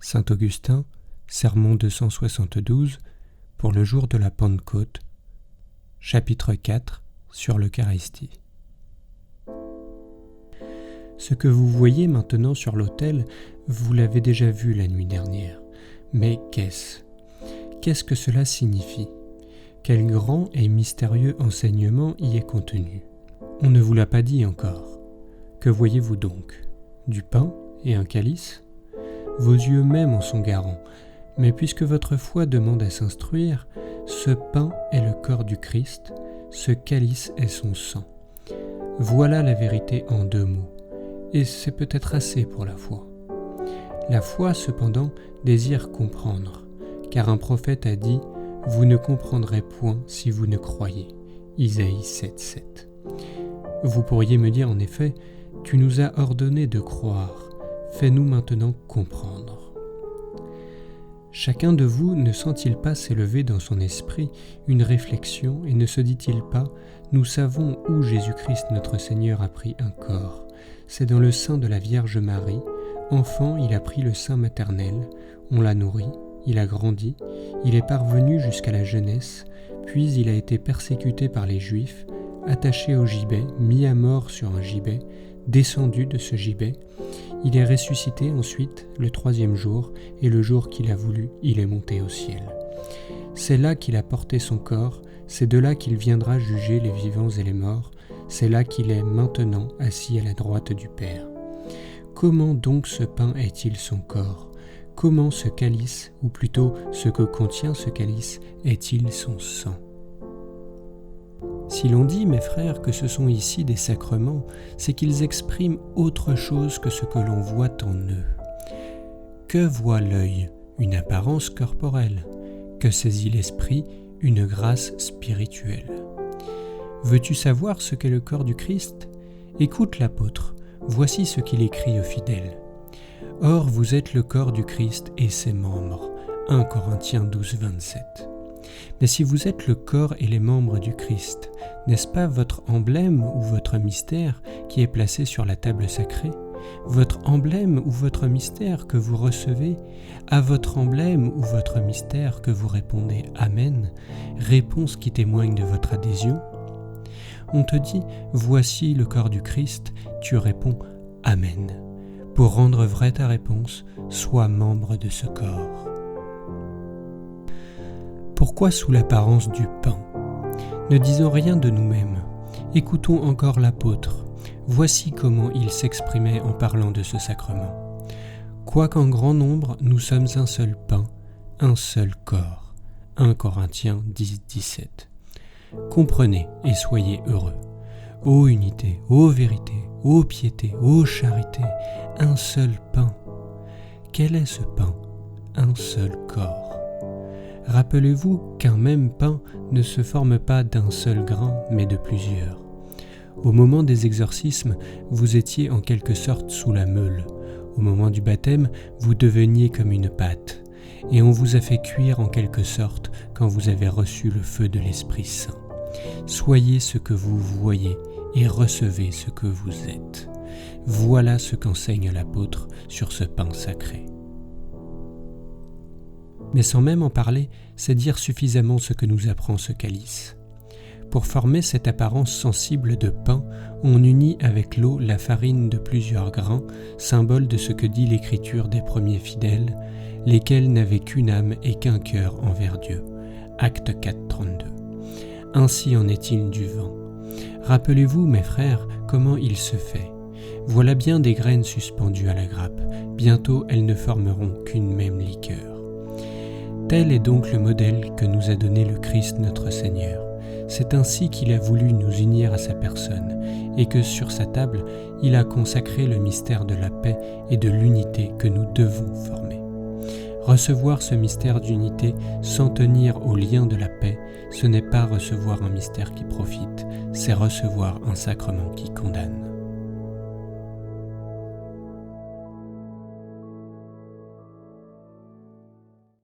Saint Augustin, Sermon 272, pour le jour de la Pentecôte, chapitre 4, sur l'Eucharistie. Ce que vous voyez maintenant sur l'autel, vous l'avez déjà vu la nuit dernière. Mais qu'est-ce ? Qu'est-ce que cela signifie ? Quel grand et mystérieux enseignement y est contenu ? On ne vous l'a pas dit encore. Que voyez-vous donc ? Du pain et un calice ? Vos yeux même en sont garants, mais puisque votre foi demande à s'instruire, ce pain est le corps du Christ, ce calice est son sang. Voilà la vérité en 2 mots, et c'est peut-être assez pour la foi. La foi, cependant, désire comprendre, car un prophète a dit « Vous ne comprendrez point si vous ne croyez » Isaïe 7,7. Vous pourriez me dire en effet « Tu nous as ordonné de croire, fais-nous maintenant comprendre. » Chacun de vous ne sent-il pas s'élever dans son esprit une réflexion et ne se dit-il pas « Nous savons où Jésus-Christ notre Seigneur a pris un corps. C'est dans le sein de la Vierge Marie. Enfant, il a pris le sein maternel, on l'a nourri, il a grandi, il est parvenu jusqu'à la jeunesse, puis il a été persécuté par les Juifs, attaché au gibet, mis à mort sur un gibet, descendu de ce gibet. Il est ressuscité ensuite le 3e jour, et le jour qu'il a voulu, il est monté au ciel. C'est là qu'il a porté son corps, c'est de là qu'il viendra juger les vivants et les morts, c'est là qu'il est maintenant assis à la droite du Père. Comment donc ce pain est-il son corps ? Comment ce calice, ou plutôt ce que contient ce calice, est-il son sang ? Si l'on dit, mes frères, que ce sont ici des sacrements, c'est qu'ils expriment autre chose que ce que l'on voit en eux. Que voit l'œil ? Une apparence corporelle. Que saisit l'esprit ? Une grâce spirituelle. Veux-tu savoir ce qu'est le corps du Christ ? Écoute l'apôtre, voici ce qu'il écrit aux fidèles. « Or, vous êtes le corps du Christ et ses membres. » 1 Corinthiens 12, 27. Mais si vous êtes le corps et les membres du Christ, n'est-ce pas votre emblème ou votre mystère qui est placé sur la table sacrée ? Votre emblème ou votre mystère que vous recevez ? À votre emblème ou votre mystère que vous répondez « Amen », réponse qui témoigne de votre adhésion ? On te dit « Voici le corps du Christ », tu réponds « Amen ». Pour rendre vraie ta réponse, sois membre de ce corps. Pourquoi sous l'apparence du pain ? Ne disons rien de nous-mêmes. Écoutons encore l'apôtre. Voici comment il s'exprimait en parlant de ce sacrement. « Quoiqu'en grand nombre, nous sommes un seul pain, un seul corps. » 1 Corinthiens 10, 17. Comprenez et soyez heureux. Ô unité, ô vérité, ô piété, ô charité, un seul pain. Quel est ce pain ? Un seul corps. Rappelez-vous qu'un même pain ne se forme pas d'un seul grain, mais de plusieurs. Au moment des exorcismes, vous étiez en quelque sorte sous la meule. Au moment du baptême, vous deveniez comme une pâte. Et on vous a fait cuire en quelque sorte quand vous avez reçu le feu de l'Esprit Saint. Soyez ce que vous voyez et recevez ce que vous êtes. Voilà ce qu'enseigne l'apôtre sur ce pain sacré. Mais sans même en parler, c'est dire suffisamment ce que nous apprend ce calice. Pour former cette apparence sensible de pain, on unit avec l'eau la farine de plusieurs grains, symbole de ce que dit l'écriture des premiers fidèles, lesquels n'avaient qu'une âme et qu'un cœur envers Dieu. Acte 4, 32. Ainsi en est-il du vin. Rappelez-vous, mes frères, comment il se fait. Voilà bien des graines suspendues à la grappe. Bientôt, elles ne formeront qu'une même liqueur. Tel est donc le modèle que nous a donné le Christ notre Seigneur. C'est ainsi qu'il a voulu nous unir à sa personne, et que sur sa table, il a consacré le mystère de la paix et de l'unité que nous devons former. Recevoir ce mystère d'unité sans tenir au lien de la paix, ce n'est pas recevoir un mystère qui profite, c'est recevoir un sacrement qui condamne.